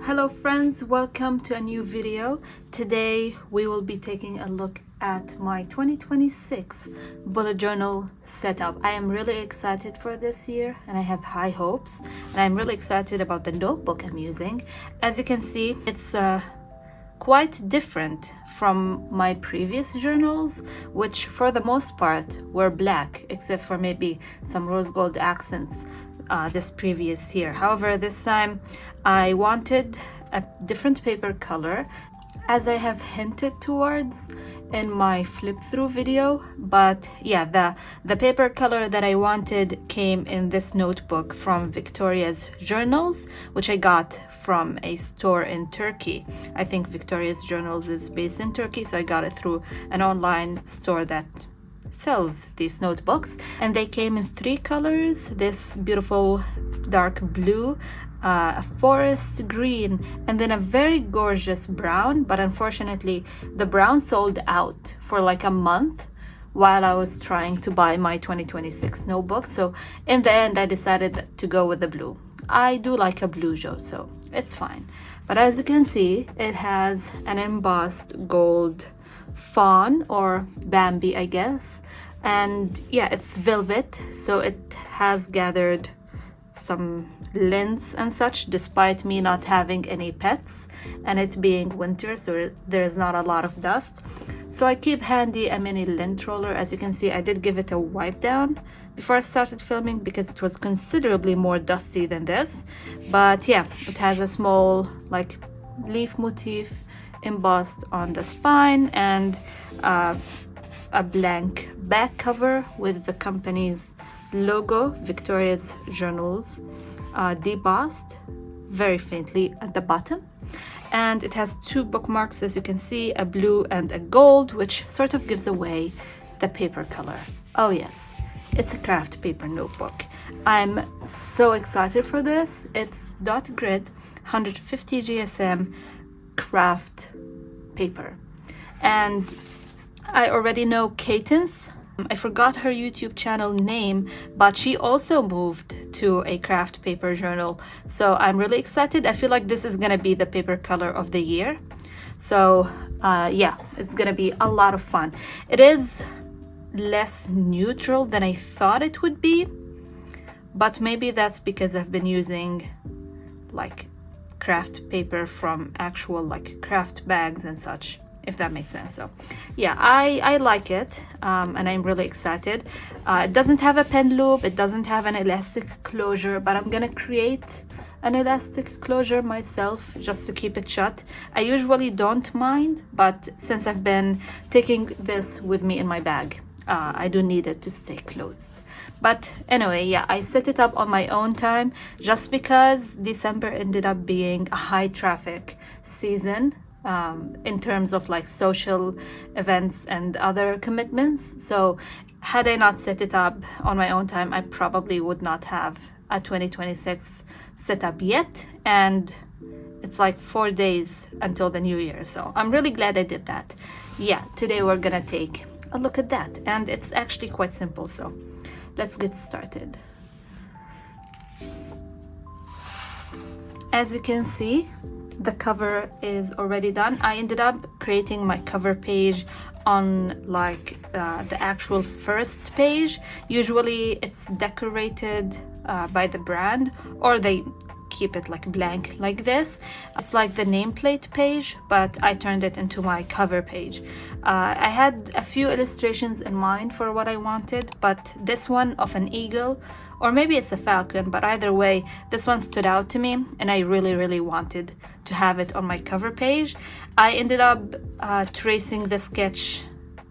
Hello friends, welcome to a new video. Today we will be taking a look at my 2026 bullet journal setup. I am really excited for this year and I have high hopes, and I'm really excited about the notebook I'm using. As you can see, it's quite different from my previous journals, which for the most part were black, except for maybe some rose gold accents this previous year. However, this time I wanted a different paper color, as I have hinted towards in my flip through video. But yeah, the paper color that I wanted came in this notebook from Victoria's Journals, which I got from a store in Turkey. I think Victoria's Journals is based in Turkey, so I got it through an online store that sells these notebooks, and they came in three colors: this beautiful dark blue, a forest green, and then a very gorgeous brown. But unfortunately the brown sold out for like a month while I was trying to buy my 2026 notebook, so in the end I decided to go with the blue. I do like a Bujo, so it's fine. But as you can see, it has an embossed gold fawn or Bambi, I guess, and yeah, it's velvet, so it has gathered some lint and such, despite me not having any pets and it being winter, so there's not a lot of dust. So I keep handy a mini lint roller. As you can see, I did give it a wipe down before I started filming because it was considerably more dusty than this. But yeah, it has a small like leaf motif embossed on the spine, and a blank back cover with the company's logo, Victoria's Journals, debossed very faintly at the bottom. And it has two bookmarks, as you can see, a blue and a gold, which sort of gives away the paper color. Oh yes, it's a craft paper notebook. I'm so excited for this. It's dot grid, 150 GSM craft paper, and I already know Cadence. I forgot her YouTube channel name, but she also moved to a craft paper journal, so I'm really excited. I feel like this is gonna be the paper color of the year, so yeah, it's gonna be a lot of fun. It is less neutral than I thought it would be, but maybe that's because I've been using like craft paper from actual like craft bags and such, if that makes sense. So yeah, I like it, and I'm really excited. It doesn't have a pen loop, it doesn't have an elastic closure, but I'm gonna create an elastic closure myself just to keep it shut. I usually don't mind, but since I've been taking this with me in my bag, I do need it to stay closed. But anyway, yeah, I set it up on my own time just because December ended up being a high traffic season in terms of like social events and other commitments. So had I not set it up on my own time, I probably would not have a 2026 set up yet, and it's like 4 days until the new year, so I'm really glad I did that. Yeah, today we're gonna take a look at that, and it's actually quite simple, so let's get started. As you can see, the cover is already done. I ended up creating my cover page on like the actual first page. Usually it's decorated by the brand, or they keep it like blank like this. It's like the nameplate page, but I turned it into my cover page. I had a few illustrations in mind for what I wanted, but this one of an eagle, or maybe it's a falcon, but either way, this one stood out to me and I really wanted to have it on my cover page. I ended up tracing the sketch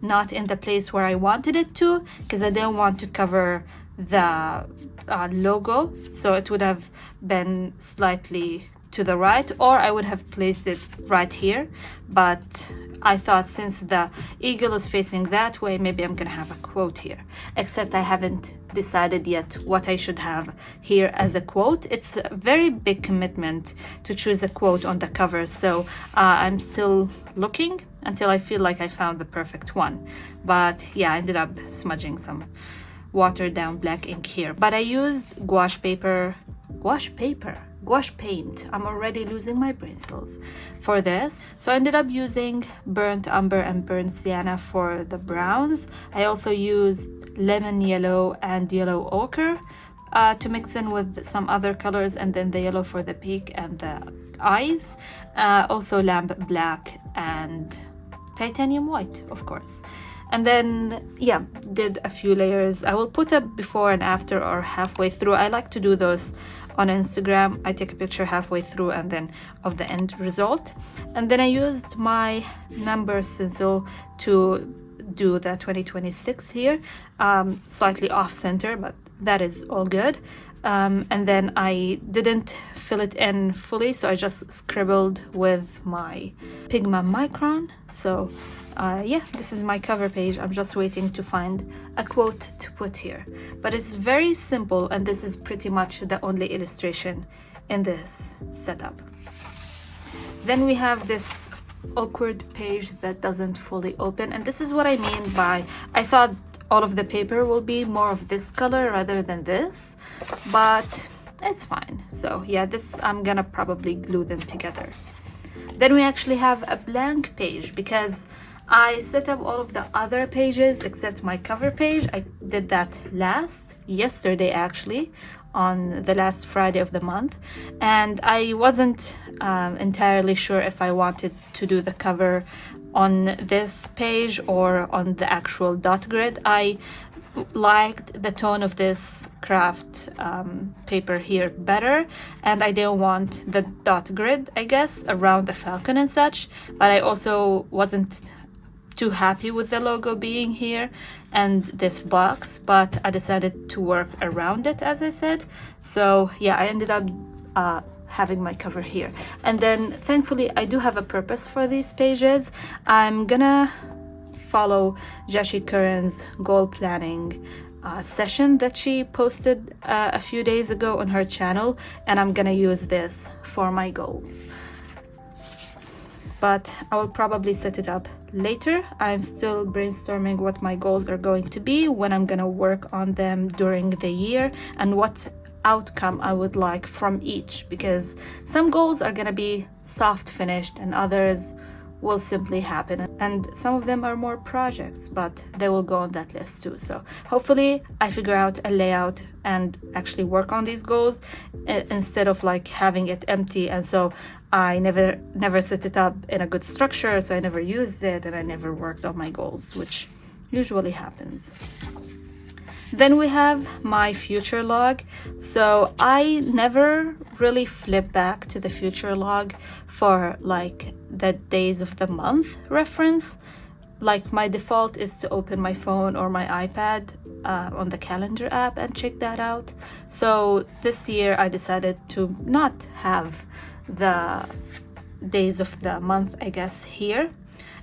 not in the place where I wanted it to, because I didn't want to cover the logo, so it would have been slightly to the right, or I would have placed it right here. But I thought since the eagle is facing that way, maybe I'm gonna have a quote here, except I haven't decided yet what I should have here as a quote. It's a very big commitment to choose a quote on the cover, so I'm still looking until I feel like I found the perfect one. But yeah, I ended up smudging some watered down black ink here, but I used gouache paper gouache paint. I'm already losing my brain cells for this. So I ended up using burnt umber and burnt sienna for the browns. I also used lemon yellow and yellow ochre to mix in with some other colors, and then the yellow for the peak and the eyes. Also lamp black and titanium white, of course. And then, yeah, did a few layers. I will put a before and after or halfway through. I like to do those on Instagram. I take a picture halfway through and then of the end result. And then I used my number stencil to do the 2026 here, slightly off center, but that is all good. And then I didn't fill it in fully, so I just scribbled with my Pigma Micron. So yeah, this is my cover page. I'm just waiting to find a quote to put here, but it's very simple, and this is pretty much the only illustration in this setup. Then we have this awkward page that doesn't fully open, and this is what I mean by, I thought all of the paper will be more of this color rather than this, but it's fine. So yeah, this, I'm gonna probably glue them together. Then we actually have a blank page because I set up all of the other pages except my cover page. I did that yesterday actually, on the last Friday of the month, and I wasn't entirely sure if I wanted to do the cover on this page or on the actual dot grid. I liked the tone of this craft paper here better, and I didn't want the dot grid, I guess, around the falcon and such, but I also wasn't too happy with the logo being here and this box, but I decided to work around it, as I said. So yeah, I ended up having my cover here. And then thankfully I do have a purpose for these pages. I'm gonna follow Jashi Curran's goal planning session that she posted a few days ago on her channel, and I'm gonna use this for my goals. But I will probably set it up later. I'm still brainstorming what my goals are going to be, when I'm gonna work on them during the year, and what outcome I would like from each, because some goals are gonna be soft finished and others will simply happen, and some of them are more projects, but they will go on that list too. So hopefully I figure out a layout and actually work on these goals instead of like having it empty, and so I never set it up in a good structure, so I never used it and I never worked on my goals, which usually happens. Then we have my future log. So I never really flip back to the future log for like the days of the month reference. Like my default is to open my phone or my iPad on the calendar app and check that out. So this year I decided to not have the days of the month, I guess, here.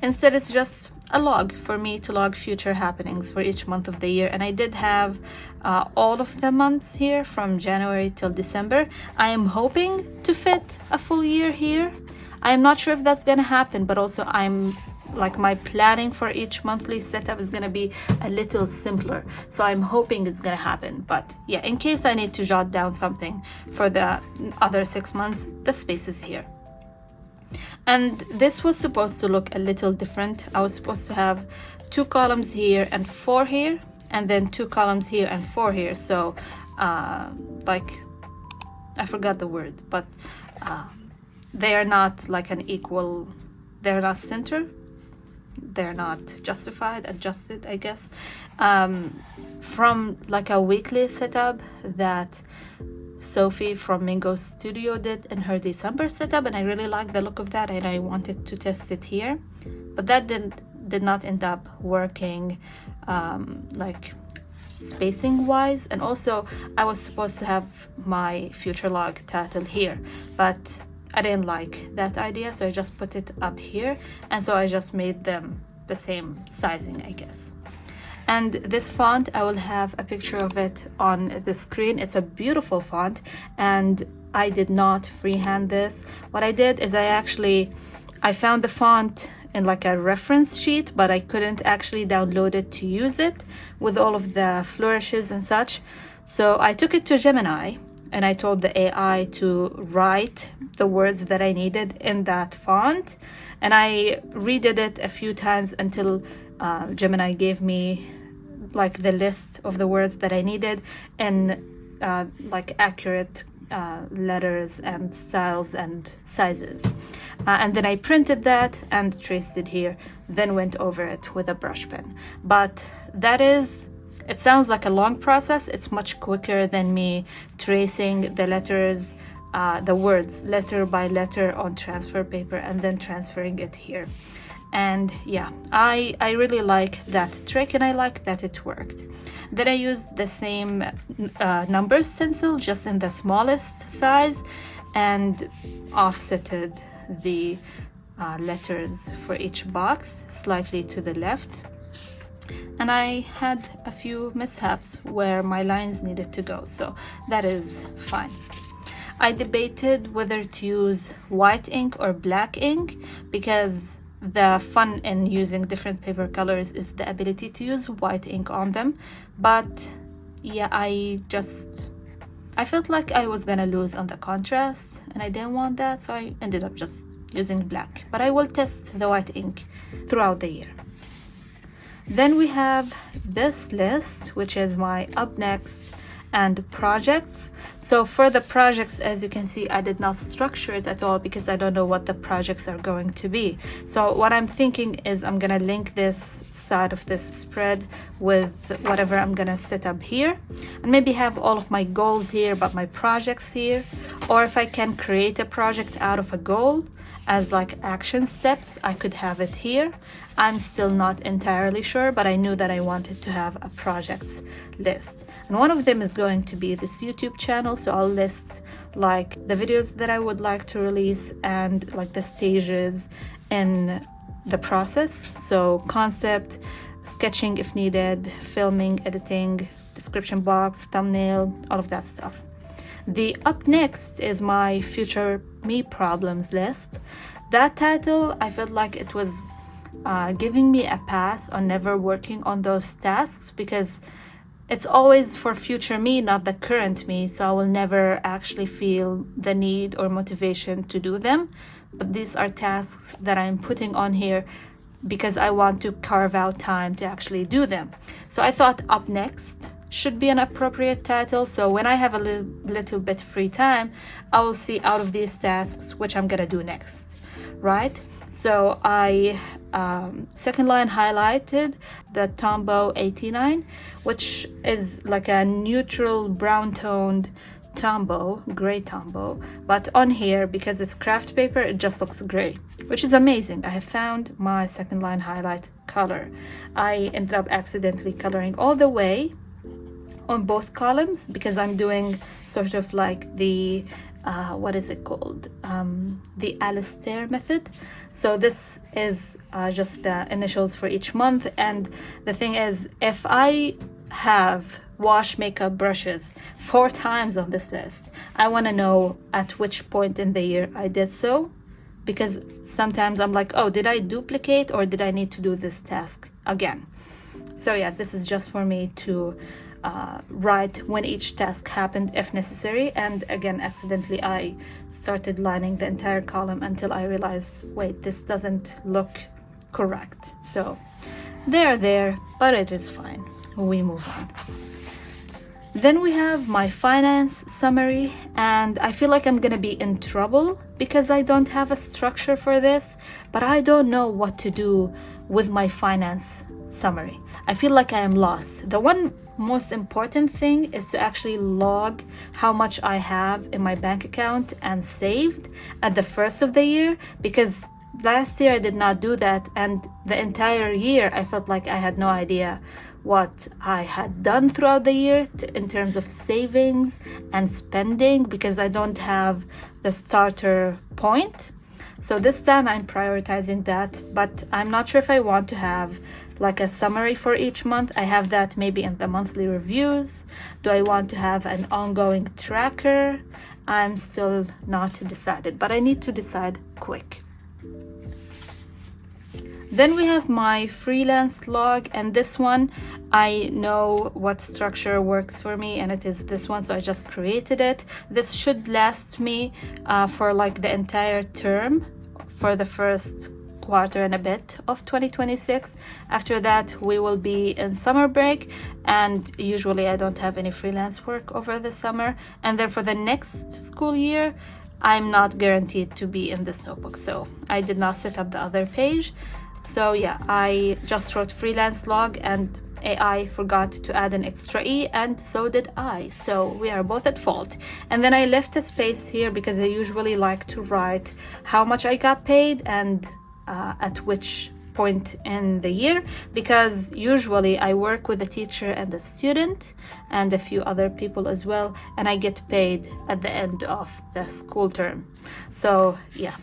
Instead, it's just a log for me to log future happenings for each month of the year. And I did have all of the months here from January till December. I am hoping to fit a full year here. I am not sure if that's gonna happen, but also I'm like, my planning for each monthly setup is gonna be a little simpler, so I'm hoping it's gonna happen. But yeah, in case I need to jot down something for the other 6 months, the space is here. And this was supposed to look a little different. I was supposed to have 2 columns here and 4 here, and then 2 columns here and 4 here. So like, I forgot the word, but they are not like an equal, they're not center, they're not justified, adjusted, I guess, from like a weekly setup that Sophie from Mingo Studio did in her December setup, and I really like the look of that, and I wanted to test it here, but that did not end up working like spacing wise. And also I was supposed to have my future log title here, but I didn't like that idea, so I just put it up here, and so I just made them the same sizing, I guess. And this font, I will have a picture of it on the screen. It's a beautiful font, and I did not freehand this. What I did is I found the font in like a reference sheet, but I couldn't actually download it to use it with all of the flourishes and such. So I took it to Gemini, and I told the AI to write the words that I needed in that font, and I redid it a few times until Gemini gave me like the list of the words that I needed in like accurate letters and styles and sizes, and then I printed that and traced it here, then went over it with a brush pen. But it sounds like a long process. It's much quicker than me tracing the letters, the words letter by letter on transfer paper and then transferring it here. And yeah, I really like that trick, and I like that it worked. Then I used the same numbers stencil, just in the smallest size, and offsetted the letters for each box slightly to the left. And I had a few mishaps where my lines needed to go, so that is fine. I debated whether to use white ink or black ink, because the fun in using different paper colors is the ability to use white ink on them. But yeah, I felt like I was gonna lose on the contrast, and I didn't want that, so I ended up just using black. But I will test the white ink throughout the year. Then we have this list, which is my up next and projects. So for the projects, as you can see, I did not structure it at all because I don't know what the projects are going to be. So what I'm thinking is I'm gonna link this side of this spread with whatever I'm gonna set up here, and maybe have all of my goals here but my projects here. Or if I can create a project out of a goal as like action steps, I could have it here. I'm still not entirely sure, but I knew that I wanted to have a projects list. And one of them is going to be this YouTube channel, so I'll list like the videos that I would like to release and like the stages in the process. So concept, sketching if needed, filming, editing, description box, thumbnail, all of that stuff. The up next is my future me problems list. That title, I felt like it was giving me a pass on never working on those tasks, because it's always for future me, not the current me, so I will never actually feel the need or motivation to do them. But these are tasks that I'm putting on here because I want to carve out time to actually do them. So I thought up next should be an appropriate title, so when I have a little bit free time, I will see out of these tasks which I'm gonna do next, right? So I second line highlighted the Tombow 89, which is like a neutral brown toned Tombow, gray Tombow, but on here, because it's craft paper, it just looks gray, which is amazing. I have found my second line highlight color. I ended up accidentally coloring all the way on both columns because I'm doing sort of like the what is it called, the Alistair method. So this is just the initials for each month, and the thing is, if I have wash makeup brushes 4 times on this list, I want to know at which point in the year I did so, because sometimes I'm like, oh, did I duplicate or did I need to do this task again? So yeah, this is just for me to write when each task happened if necessary. And again, accidentally I started lining the entire column until I realized, wait, this doesn't look correct. So they're there, but it is fine. We move on. Then we have my finance summary, and I feel like I'm gonna be in trouble because I don't have a structure for this, but I don't know what to do with my finance summary. I feel like I am lost. The one most important thing is to actually log how much I have in my bank account and saved at the first of the year, because last year I did not do that, and the entire year I felt like I had no idea what I had done throughout the year in terms of savings and spending, because I don't have the starter point. So this time I'm prioritizing that, but I'm not sure if I want to have like a summary for each month. I have that maybe in the monthly reviews. Do I want to have an ongoing tracker? I'm still not decided, but I need to decide quick. Then we have my freelance log, and this one I know what structure works for me, and it is this one, so I just created it. This should last me for like the entire term, for the first quarter and a bit of 2026. After that we will be in summer break, and usually I don't have any freelance work over the summer, and then for the next school year I'm not guaranteed to be in this notebook, so I did not set up the other page. So yeah, I just wrote freelance log, and AI forgot to add an extra E, and so did I, so we are both at fault. And then I left a space here because I usually like to write how much I got paid and at which point in the year, because usually I work with a teacher and a student and a few other people as well, and I get paid at the end of the school term. So yeah,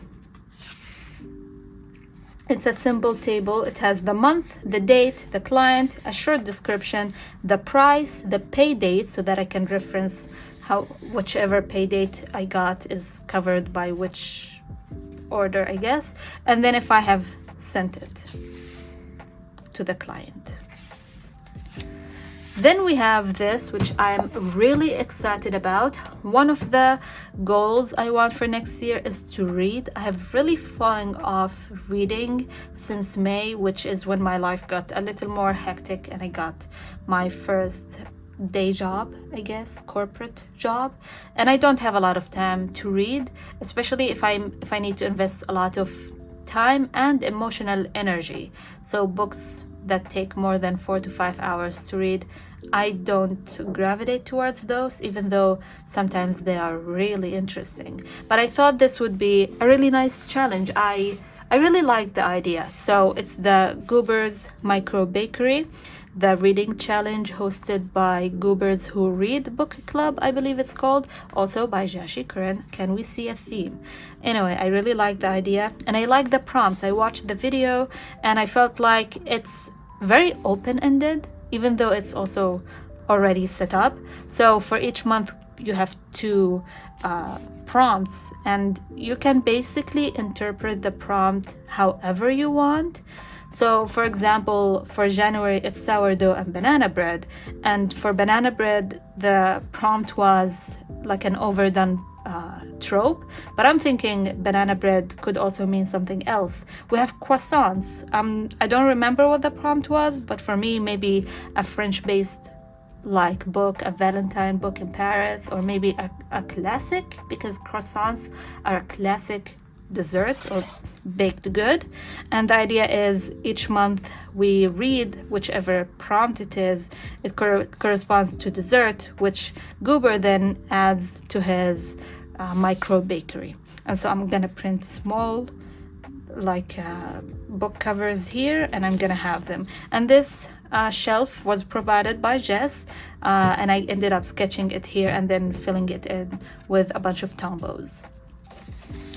it's a simple table. It has the month, the date, the client, a short description, the price, the pay date, so that I can reference how whichever pay date I got is covered by which order, I guess, and then if I have sent it to the client. Then we have this, which I'm really excited about. One of the goals I want for next year is to read. I have really fallen off reading since May, which is when my life got a little more hectic and I got my first day job, I guess, corporate job, and I don't have a lot of time to read, especially if I need to invest a lot of time and emotional energy. So books that take more than 4 to 5 hours to read, I don't gravitate towards those, even though sometimes they are really interesting. But I thought this would be a really nice challenge. I really like the idea. So it's the Goober's Micro Bakery, the reading challenge hosted by Goober's Who Read Book Club, I believe it's called, also by Jashi Curran. Can we see a theme? Anyway, I really like the idea, and I like the prompts. I watched the video and I felt like it's very open-ended, even though it's also already set up. So for each month you have 2 prompts, and you can basically interpret the prompt however you want. So for example, for January it's sourdough and banana bread, and for banana bread the prompt was like an overdone trope, but I'm thinking banana bread could also mean something else. We have croissants. I don't remember what the prompt was, but for me maybe a French-based like book, a Valentine book in Paris, or maybe a classic, because croissants are a classic dessert or baked good. And the idea is each month we read whichever prompt it is. It corresponds to dessert, which Goober then adds to his micro bakery. And so I'm gonna print small like book covers here, and I'm gonna have them. And this shelf was provided by Jess, and I ended up sketching it here and then filling it in with a bunch of tombos.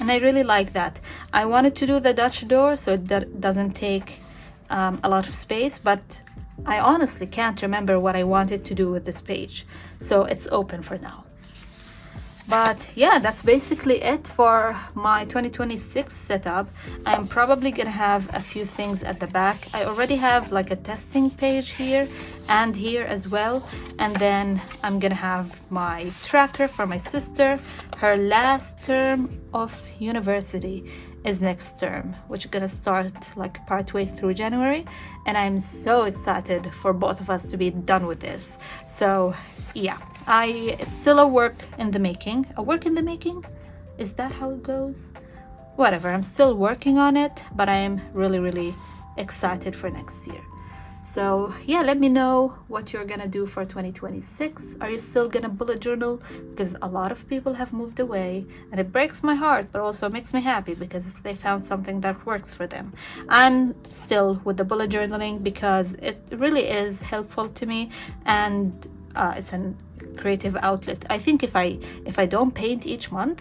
And I really like that. I wanted to do the Dutch door so it doesn't take a lot of space, but I honestly can't remember what I wanted to do with this page, so it's open for now. But yeah, that's basically it for my 2026 setup. I'm probably gonna have a few things at the back. I already have like a testing page here and here as well, and then I'm gonna have my tracker for my sister. Her last term of university is next term, which is gonna start like partway through January, and I'm so excited for both of us to be done with this. So yeah, it's still a work in the making. A work in the making? Is that how it goes? Whatever, I'm still working on it, but I am really excited for next year. So yeah, let me know what you're gonna do for 2026. Are you still gonna bullet journal? Because a lot of people have moved away, and it breaks my heart, but also makes me happy because they found something that works for them. I'm still with the bullet journaling because it really is helpful to me, and it's a creative outlet. I think if I don't paint each month,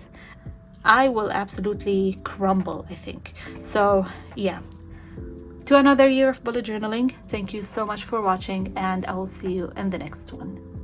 I will absolutely crumble, I think. So yeah, to another year of bullet journaling. Thank you so much for watching, and I will see you in the next one.